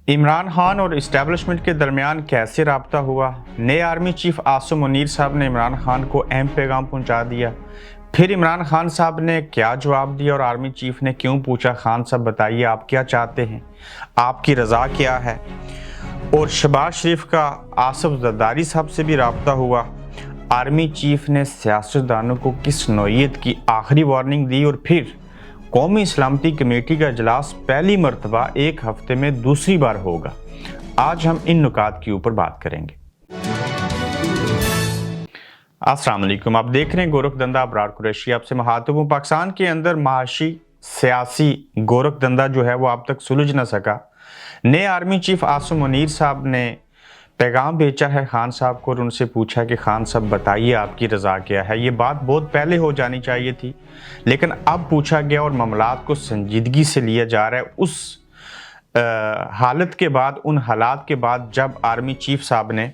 इमरान खान और इस्टेब्लिशमेंट के दरमियान कैसे रब्ता हुआ। नए आर्मी चीफ आसिम मुनीर साहब ने इमरान खान को अहम पैगाम पहुंचा दिया। फिर इमरान खान साहब ने क्या जवाब दिया और आर्मी चीफ ने क्यों पूछा, खान साहब बताइए आप क्या चाहते हैं, आपकी रज़ा क्या है। और शहबाज शरीफ का आसिफ जरदारी साहब से भी रब्ता हुआ। आर्मी चीफ ने सियासतदानों को किस नौइयत की आखिरी वार्निंग दी और फिर कौमी सलामती कमेटी का इजलास पहली मरतबा एक हफ्ते में दूसरी बार होगा। आज हम इन नुकात के ऊपर बात करेंगे। अस्सलाम वालेकुम, आप देख रहे हैं गोरख धंधा अबरार कुरैशी, आपसे मुखातिब हूं। पाकिस्तान के अंदर माशी सियासी गोरख धंधा जो है वो अब तक सुलझ ना सका। नए आर्मी चीफ आसिम मुनीर साहब ने पैगाम भेजा है खान साहब को और उनसे पूछा कि खान साहब बताइए आपकी रज़ा क्या है। ये बात बहुत पहले हो जानी चाहिए थी, लेकिन अब पूछा गया और मामलात को संजीदगी से लिया जा रहा है। उस हालत के बाद, उन हालात के बाद जब आर्मी चीफ साहब ने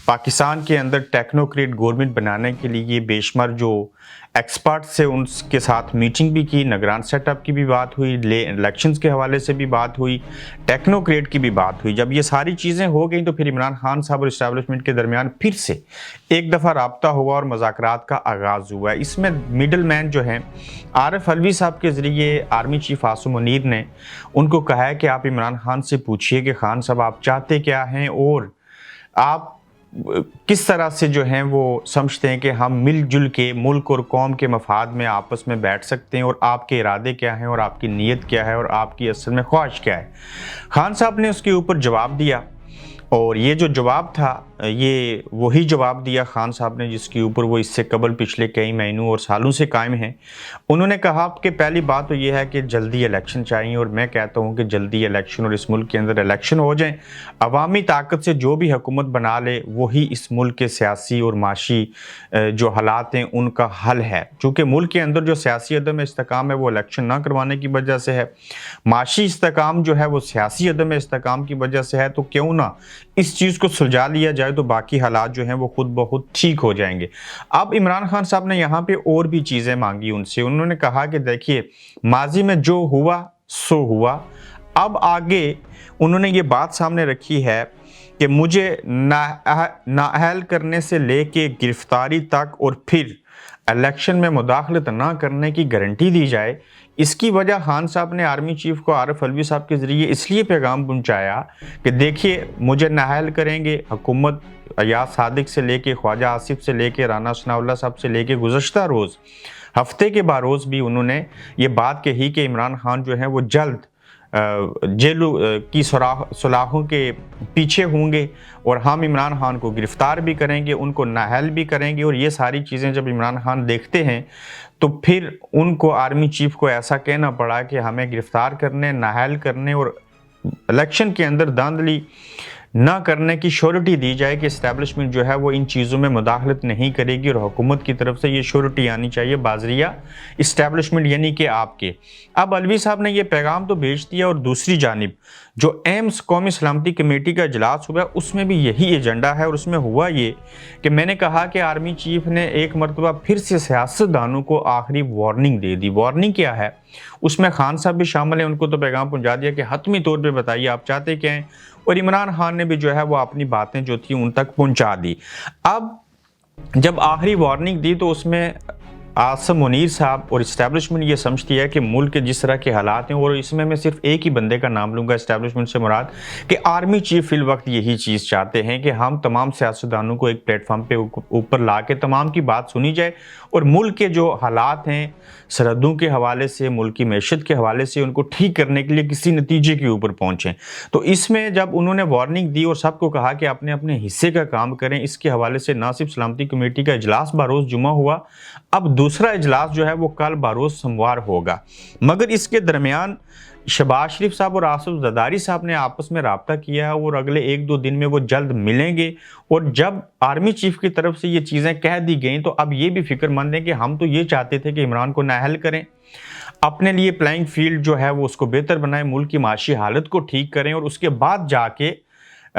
पाकिस्तान के अंदर टेक्नोक्रेट गवर्नमेंट बनाने के लिए बेशुमार जो एक्सपर्ट से उनके साथ मीटिंग भी की, निगरान सेटअप की भी बात हुई, इलेक्शंस के हवाले से भी बात हुई, टेक्नोक्रेट की भी बात हुई। जब ये सारी चीज़ें हो गई तो फिर इमरान खान साहब और इस्टेब्लिशमेंट के दरमियान फिर से एक दफ़ा रब्ता हुआ और मुज़ाकरात का आगाज़ हुआ। इसमें मिडल मैन जो हैं आरिफ अलवी साहब के ज़रिए आर्मी चीफ आसिम मुनीर ने उनको कहा है कि आप इमरान खान से पूछिए कि खान साहब आप चाहते क्या हैं और आप किस तरह से जो हैं वो समझते हैं कि हम मिलजुल के मुल्क और कौम के मफाद में आपस में बैठ सकते हैं, और आपके इरादे क्या हैं और आपकी नीयत क्या है और आपकी असल में ख्वाहिश क्या है। खान साहब ने उसके ऊपर जवाब दिया और ये जो जवाब था ये वही जवाब दिया खान साहब ने जिसके ऊपर वो इससे कबल पिछले कई महीनों और सालों से कायम हैं। उन्होंने कहा कि पहली बात तो ये है कि जल्दी इलेक्शन चाहिए, और मैं कहता हूँ कि जल्दी इलेक्शन और इस मुल्क के अंदर इलेक्शन हो जाएं। अवामी ताकत से जो भी हुकूमत बना ले वही इस मुल्क के सियासी और माशी जो हालात हैं उनका हल है। चूँकि मुल्क के अंदर जो सियासी अदम इस्तेकाम है वो इलेक्शन ना करवाने की वजह से है, माशी इस्तेकाम जो है वो सियासी अदम इस्तेकाम की वजह से है। तो क्यों ना इस चीज़ को सुलझा लिया जाए तो बाकी हालात जो हैं वो खुद ब खुद ठीक हो जाएंगे। अब इमरान खान साहब ने यहाँ पे और भी चीज़ें मांगी उनसे। उन्होंने कहा कि देखिए माजी में जो हुआ सो हुआ, अब आगे उन्होंने ये बात सामने रखी है कि मुझे नाअहल करने से लेके गिरफ्तारी तक और फिर इलेक्शन में मुदाखलत ना करने की गारंटी दी जाए। इसकी वजह खान साहब ने आर्मी चीफ को आरिफ अलवी साहब के ज़रिए इसलिए पैगाम पहुंचाया कि देखिए मुझे नाअहल करेंगे हुकूमत अयाज सादिक से लेके ख्वाजा आसिफ से लेके राना सनाउल्लाह साहब से लेके गुज़श्ता रोज़ हफ्ते के बारोज़ भी उन्होंने ये बात कही कि इमरान खान जो है वो जल्द जेल की सुराहों के पीछे होंगे और हम इमरान खान को गिरफ़्तार भी करेंगे, उनको नाअहल भी करेंगे। और ये सारी चीज़ें जब इमरान खान देखते हैं तो फिर उनको आर्मी चीफ को ऐसा कहना पड़ा कि हमें गिरफ़्तार करने, नाअहल करने और इलेक्शन के अंदर धांधली ना करने की श्योरिटी दी जाए कि इस्टेब्लिशमेंट जो है वो इन चीज़ों में मुदाखलत नहीं करेगी, और हुकूमत की तरफ से ये श्योरिटी आनी चाहिए बाजरिया इस्टेब्लिशमेंट यानी कि आपके। अब अलवी साहब ने ये पैगाम तो भेज दिया और दूसरी जानिब जो एम्स कौमी सलामती कमेटी का इजलास हुआ उसमें भी यही एजेंडा है। और उसमें हुआ ये कि मैंने कहा कि आर्मी चीफ ने एक मरतबा फिर से सियासतदानों को आखिरी वार्निंग दे दी। वार्निंग क्या है, उसमें खान साहब भी शामिल हैं, उनको तो पैगाम पहुंचा दिया कि हतमी तौर पे बताइए आप चाहते क्या हैं, और इमरान खान ने भी जो है वो अपनी बातें जो थी उन तक पहुंचा दी। अब जब आखिरी वार्निंग दी तो उसमें आसिम मुनीर साहब और इस्टेब्लिशमेंट ये समझती है कि मुल्क के जिस तरह के हालात हैं, और इसमें मैं सिर्फ एक ही बंदे का नाम लूँगा इस्टेब्लिशमेंट से मुराद, कि आर्मी चीफ फिल वक्त यही चीज़ चाहते हैं कि हम तमाम सियासतदानों को एक प्लेटफार्म पे ऊपर ला के तमाम की बात सुनी जाए और मुल्क के जो हालात हैं सरहदों के हवाले से, मुल्क की मैशत के हवाले से, उनको ठीक करने के लिए किसी नतीजे के ऊपर पहुँचें। तो इसमें जब उन्होंने वार्निंग दी और सबको कहा कि अपने अपने हिस्से का काम करें, इसके हवाले से ना सिर्फ सलामती कमेटी का इजलास बारोज़ जुमा हुआ, अब दूसरा इजलास जो है वो कल बारोज़ सोमवार होगा। मगर इसके दरमियान शहबाज शरीफ साहब और आसिफ जरदारी साहब ने आपस में रब्ता किया है और अगले एक दो दिन में वो जल्द मिलेंगे। और जब आर्मी चीफ की तरफ से ये चीज़ें कह दी गई तो अब ये भी फिक्रमंद हैं कि हम तो ये चाहते थे कि इमरान को नाअहल करें, अपने लिए प्लेइंग फील्ड जो है वो उसको बेहतर बनाएं, मुल्क की माशी हालत को ठीक करें और उसके बाद जाके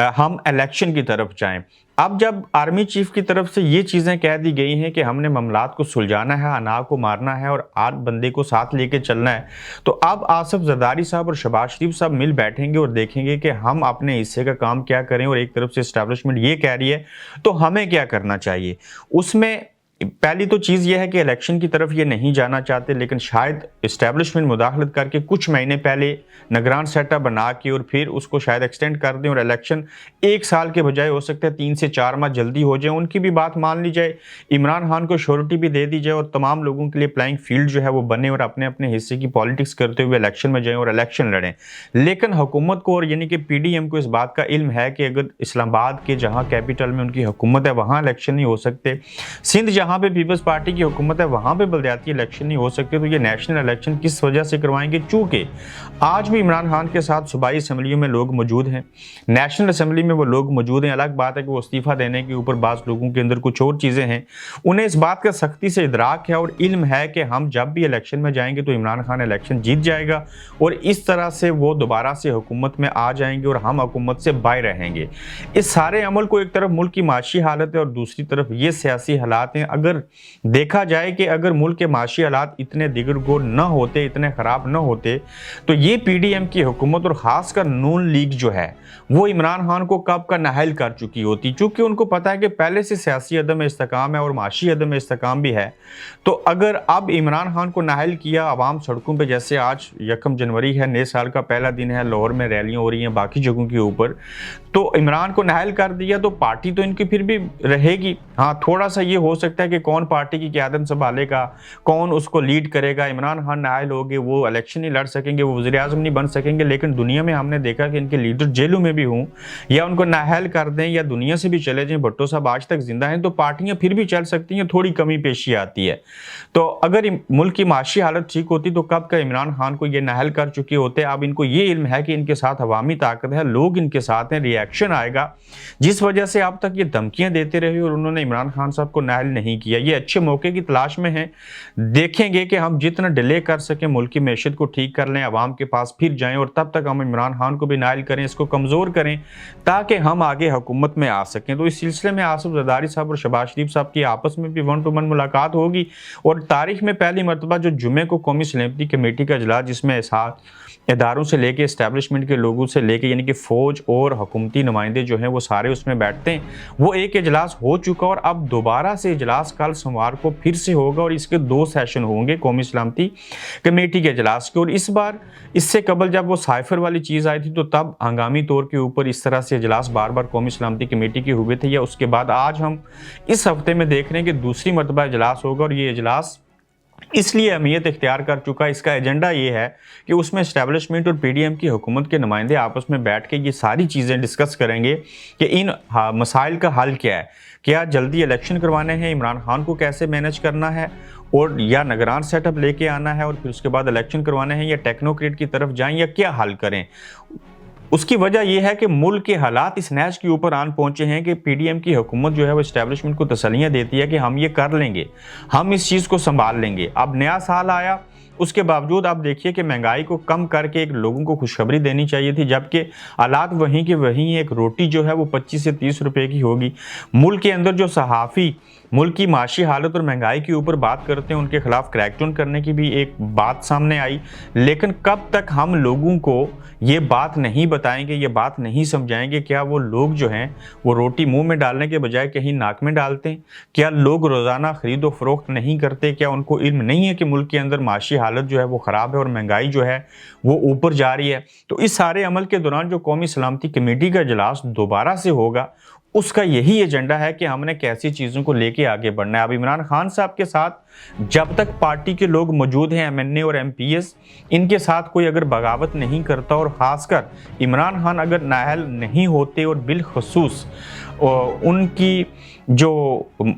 हम इलेक्शन की तरफ जाएं। अब जब आर्मी चीफ की तरफ से ये चीज़ें कह दी गई हैं कि हमने मामलात को सुलझाना है, अनाव को मारना है और 8 बंदे को साथ लेके चलना है, तो अब आसिफ जरदारी साहब और शहबाज शरीफ साहब मिल बैठेंगे और देखेंगे कि हम अपने हिस्से का काम क्या करें, और एक तरफ से एस्टैब्लिशमेंट ये कह रही है तो हमें क्या करना चाहिए। उसमें पहली तो चीज़ यह है कि इलेक्शन की तरफ ये नहीं जाना चाहते, लेकिन शायद इस्टेब्लिशमेंट मुदाखलत करके कुछ महीने पहले निगरान सेटअप बना के और फिर उसको शायद एक्सटेंड कर दें और इलेक्शन 1 साल के बजाय हो सकता है 3 से 4 माह जल्दी हो जाए। उनकी भी बात मान ली जाए, इमरान खान को श्योरिटी भी दे दी जाए और तमाम लोगों के लिए प्लेइंग फील्ड जो है वो बने और अपने अपने हिस्से की पॉलिटिक्स करते हुए इलेक्शन में जाएँ और इलेक्शन लड़ें। लेकिन हुकूमत को और यानी कि PDM को इस बात का इल्म है कि अगर इस्लामाबाद के जहाँ कैपिटल में उनकी हुकूमत है वहाँ इलेक्शन नहीं हो सकते, सिंध जहाँ पे पीपल्स पार्टी की हुकूमत है वहाँ पे बलदियाती इलेक्शन नहीं हो सकते, तो ये नेशनल इलेक्शन किस वजह से करवाएंगे। चूँकि आज भी इमरान खान के साथ सूबाई असम्बलियों में लोग मौजूद हैं, नेशनल असम्बली में वो लोग मौजूद हैं। अलग बात है कि वो इस्तीफ़ा देने के ऊपर बाज़ लोगों के अंदर कुछ और चीज़ें हैं, उन्हें इस बात का सख्ती से इदराक है और इल्म है कि हम जब भी इलेक्शन में जाएंगे तो इमरान खान इलेक्शन जीत जाएगा और इस तरह से वो दोबारा से हुकूमत में आ जाएंगे और हम हुकूमत से बाहर रहेंगे। इस सारे अमल को एक तरफ मुल्क की माशी हालत है और दूसरी तरफ ये सियासी हालात हैं। अगर देखा जाए कि अगर मुल्क के माशी हालात इतने दिगरगोर न होते, इतने ख़राब न होते, तो ये PDM की हुकूमत और ख़ासकर नून लीग जो है वो इमरान खान को कब का नाहल कर चुकी होती। चूँकि उनको पता है कि पहले से सियासी अदम इस्तेकाम है और माशी अदम इस्तेकाम भी है, तो अगर अब इमरान खान को नाहल किया, आवाम सड़कों पर, जैसे आज 1 जनवरी है, नए साल का पहला दिन है, लाहौर में रैलियाँ हो रही हैं, बाकी जगहों के ऊपर, तो इमरान को नाहल कर दिया तो पार्टी तो इनकी फिर भी रहेगी। हाँ, थोड़ा सा ये हो सकता है कि कौन पार्टी की क़यादत संभालेगा, कौन उसको लीड करेगा। इमरान खान नाहल हो गए, वो इलेक्शन नहीं लड़ सकेंगे, वो वज़ीर आज़म नहीं बन सकेंगे, लेकिन दुनिया में हमने देखा कि इनके लीडर जेलों में भी हों या उनको नाहल कर दें या दुनिया से भी चले जाएं, भुट्टो साहब आज तक जिंदा हैं, तो पार्टियां फिर भी चल सकती हैं, थोड़ी कमी पेशी आती है। तो अगर मुल्क की माशी हालत ठीक होती तो कब का इमरान खान को ये नाहल कर चुके होते। अब इनको ये इल्म है कि इनके साथ अवामी ताकत है, लोग इनके साथ हैं, रिएक्शन आएगा, जिस वजह से अब तक ये धमकियां देते रहे और उन्होंने इमरान खान साहब को नाहल नहीं किया। ये अच्छे मौके की तलाश में हैं, देखेंगे कि हम जितना डिले कर सकें मुल्क की मैशत को ठीक कर लें, आवाम के पास फिर जाएं और तब तक हम इमरान खान को भी नाहल करें, इसको कमज़ोर करें ताकि हम आगे हुकूमत में आ सकें। तो इस सिलसिले में आसिफ जरदारी साहब और शहबाज शरीफ साहब की आपस में भी 1 to 1 मुलाकात होगी और तारीख में पहली मरतबा जो जुमे को कौमी सलामती कमेटी का इजलास, जिसमें इदारों से लेके इस्टेब्लिशमेंट के लोगों से लेके यानी कि फ़ौज और हुकूमती नुमाइंदे जो हैं वो सारे उसमें बैठते हैं, वो एक इजलास हो चुका और अब दोबारा से इजलास कल सोमवार को फिर से होगा और इसके 2 सेशन होंगे कौमी सलामती कमेटी के इजलास के। और इस बार इससे कबल जब वो साइफर वाली चीज़ आई थी तो तब हंगामी तौर के ऊपर इस तरह से इजलास बार बार कौमी सलामती कमेटी के हुए थे, या उसके बाद आज हम इस हफ्ते में देख रहे हैं कि दूसरी मरतबा इजलास होगा और ये इजलास इसलिए अहमियत इख्तियार कर चुका है। इसका एजेंडा ये है कि उसमें इस्टेब्लिशमेंट और PDM की हुकूमत के नुमाइंदे आपस में बैठ के ये सारी चीज़ें डिस्कस करेंगे कि इन मसाइल का हल क्या है, क्या जल्दी इलेक्शन करवाने हैं, इमरान खान को कैसे मैनेज करना है और या निगरान सेटअप लेके आना है और फिर उसके बाद इलेक्शन करवाने हैं, या टेक्नोक्रेट की तरफ जाएं, या क्या हल करें। उसकी वजह यह है कि मुल्क के हालात इस नैश के ऊपर आन पहुंचे हैं कि PDM की हुकूमत जो है वो इस्टेब्लिशमेंट को तसल्लियाँ देती है कि हम ये कर लेंगे, हम इस चीज़ को संभाल लेंगे। अब नया साल आया, उसके बावजूद आप देखिए कि महंगाई को कम करके एक लोगों को खुशखबरी देनी चाहिए थी, जबकि हालात वहीं के वहीं, एक रोटी जो है वो 25 से 30 रुपए की होगी। मुल्क के अंदर जो सहाफ़ी मुल्क की माशी हालत और महंगाई के ऊपर बात करते हैं, उनके खिलाफ क्रैकडाउन करने की भी एक बात सामने आई, लेकिन कब तक हम लोगों को ये बात नहीं बताएंगे, ये बात नहीं समझाएंगे। क्या वो लोग जो हैं वो रोटी मुंह में डालने के बजाय कहीं नाक में डालते हैं? क्या लोग रोज़ाना ख़रीदो फरोख्त नहीं करते? क्या उनको इल्म नहीं है कि मुल्क के अंदर माशी हालत जो है वो ख़राब है और महंगाई जो है वो ऊपर जा रही है? तो इस सारे अमल के दौरान जो कौमी सलामती कमेटी का इजलास दोबारा से होगा, उसका यही एजेंडा है कि हमने कैसी चीज़ों को लेके आगे बढ़ना है। अब इमरान खान साहब के साथ जब तक पार्टी के लोग मौजूद हैं, MNA और MPs, इनके साथ कोई अगर बगावत नहीं करता और ख़ासकर इमरान खान अगर नाअहल नहीं होते और बिलखसूस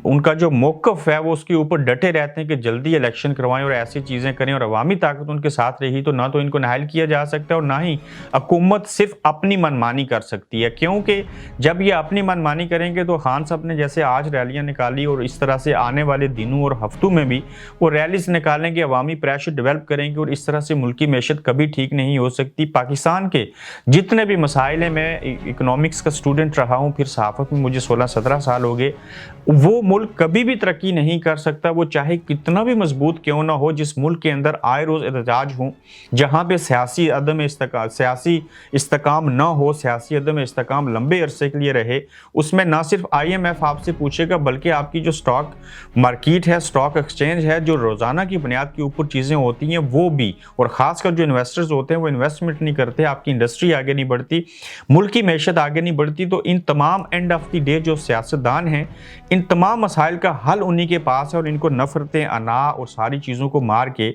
उनका जो मौक़िफ़ है वो उसके ऊपर डटे रहते हैं कि जल्दी इलेक्शन करवाएं और ऐसी चीज़ें करें और अवामी ताकत उनके साथ रही, तो ना तो इनको नाअहल किया जा सकता है और ना ही हुकूमत सिर्फ अपनी मनमानी कर सकती है। क्योंकि जब ये अपनी मनमानी करेंगे तो खान साहब ने जैसे आज रैलियां निकाली और इस तरह से आने वाले दिनों और हफ्तों में भी वो रैलीज निकालेंगे, अवामी प्रेशर डेवलप करेंगे और इस तरह से मुल्की मैशत कभी ठीक नहीं हो सकती। पाकिस्तान के जितने भी मसाइल हैं, मैं इकोनॉमिक्स का स्टूडेंट रहा हूँ, फिर सहाफ़त में मुझे 16-17 साल हो गए, वो मुल्क कभी भी तरक्की नहीं कर सकता, वो चाहे कितना भी मजबूत क्यों ना हो। जिस मुल्क के अंदर आए रोज़ एहतजाज हों, जहाँ पे सियासी इस्तेकाम ना हो, सियासी अदम इस्तेकाम लंबे अरसे के लिए रहे, उसमें ना सिर्फ IMF आपसे पूछेगा बल्कि आपकी जो स्टॉक मार्केट है, स्टॉक एक्सचेंज है, जो रोज़ाना की बुनियाद के ऊपर चीज़ें होती हैं वो भी, और ख़ासकर जो इन्वेस्टर्स होते हैं वो इन्वेस्टमेंट नहीं करते, आपकी इंडस्ट्री आगे नहीं बढ़ती, मुल्क की मैशत आगे नहीं बढ़ती। तो इन तमाम एंड ऑफ द डे जो सियासतदान हैं, इन तमाम मसाइल का हल उन्हीं के पास है और इनको नफरतें, अना और सारी चीज़ों को मार के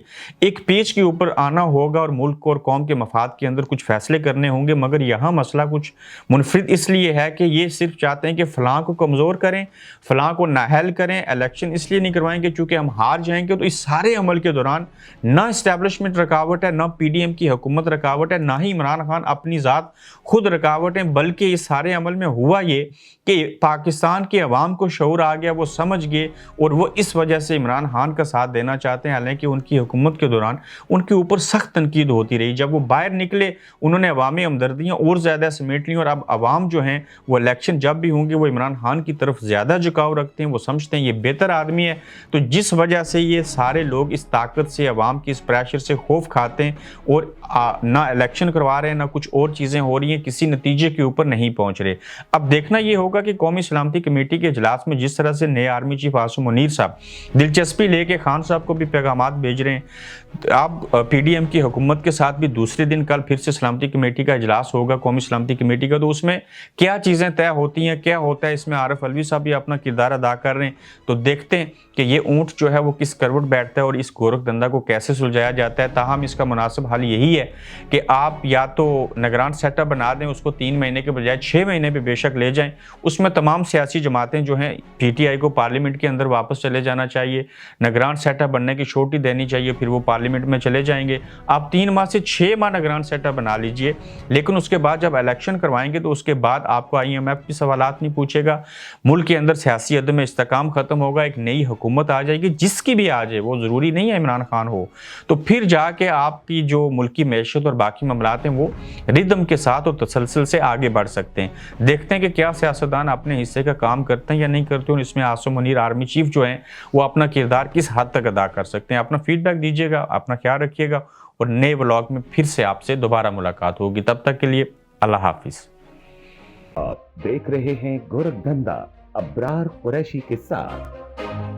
एक पेज के ऊपर आना होगा और मुल्क और कौम के मफाद के अंदर कुछ फैसले करने होंगे। मगर यहाँ मसला कुछ मुनफरिद इसलिए है कि ये सिर्फ चाहते हैं कि फ़लाँ को कमज़ोर करें, फ़लाँ को नाअहल करें, इलेक्शन इसलिए नहीं करवाएंगे चूँकि हम हार जाएंगे। तो इस सारे अमल के दौरान ना इस्टेब्लिशमेंट रुकावट है, ना PDM की हुकूमत रुकावट है, ना ही इमरान खान अपनी ज़ात खुद रुकावट है, बल्कि इस सारे अमल में हुआ ये कि पाकिस्तान के अवाम को शऊर आ गया, वो समझ गए और वो इस वजह से इमरान खान का साथ देना चाहते हैं। हालांकि उनकी हुकूमत के दौरान उनके ऊपर सख्त तनकीद होती रही, जब वो बाहर निकले उन्होंने अवामी हमदर्दियाँ और ज़्यादा समेट ली और अब अवाम जो हैं वो इलेक्शन जब भी होंगे वो इमरान खान की तरफ ज़्यादा झुकाव रखते हैं, वो समझते हैं ये बेहतर आदमी है। तो जिस वजह से ये सारे लोग इस ताकत से, अवाम की इस प्रेशर से खौफ खाते हैं और ना इलेक्शन करवा रहे हैं, ना कुछ और चीज़ें हो रही हैं, किसी नतीजे के ऊपर नहीं पहुँच रहे। अब देखना ये होगा कि कौमी सलामती कमेटी के इजलास में जिस तरह से नए आर्मी चीफ आसिम मुनीर साहब दिलचस्पी लेके खान साहब को भी पैगामात भेज रहे हैं, तो आप PDM की हुकूमत के साथ भी दूसरे दिन कल फिर से सलामती कमेटी का इजलास होगा, कौमी सलामती कमेटी का, तो उसमें क्या चीज़ें तय होती हैं, क्या होता है, इसमें आरिफ अलवी साहब भी अपना किरदार अदा कर रहे हैं। तो देखते हैं कि ये ऊँट जो है वो किस करवट बैठता है और इस गोरख धंधा को कैसे सुलझाया जाता है। ताहम इसका मुनासिब हल यही है कि आप या तो निगरान सेटअप बना दें, उसको 3 महीने के बजाय 6 महीने पे बेशक ले जाएं, उसमें तमाम सियासी जमातें जो हैं PTI को पार्लियामेंट के अंदर वापस चले जाना चाहिए, निगरान सेटअप बनने की छुट्टी देनी चाहिए, फिर वो पार्लियामेंट में चले जाएंगे। आप 3 माह से 6 माह निगरान सेटअप बना लीजिए, लेकिन उसके बाद जब इलेक्शन करवाएंगे तो उसके बाद आपको IMF की सवालात नहीं पूछेगा, मुल्क के अंदर सियासी अदम इस्तेकाम खत्म होगा, एक नई हुकूमत आ जाएगी, जिसकी भी आ जाए, वो ज़रूरी नहीं है इमरान खान हो। तो फिर जाके आपकी जो मुल्की मैशत और बाकी मामलात हैं वो रिदम के साथ और तसलसल से आगे बढ़ सकते हैं। देखते हैं कि क्या सियासतदान अपने हिस्से का काम करते हैं या नहीं करते, और इसमें आसिम मुनीर आर्मी चीफ जो हैं वो अपना किरदार किस हद तक अदा कर सकते हैं। अपना फीडबैक दीजिएगा, अपना ख्याल रखिएगा और नए व्लॉग में फिर से आपसे दोबारा मुलाकात होगी। तब तक के लिए अल्लाह हाफिज। आप देख रहे हैं गोरख धंधा अब्रार कुरैशी के साथ।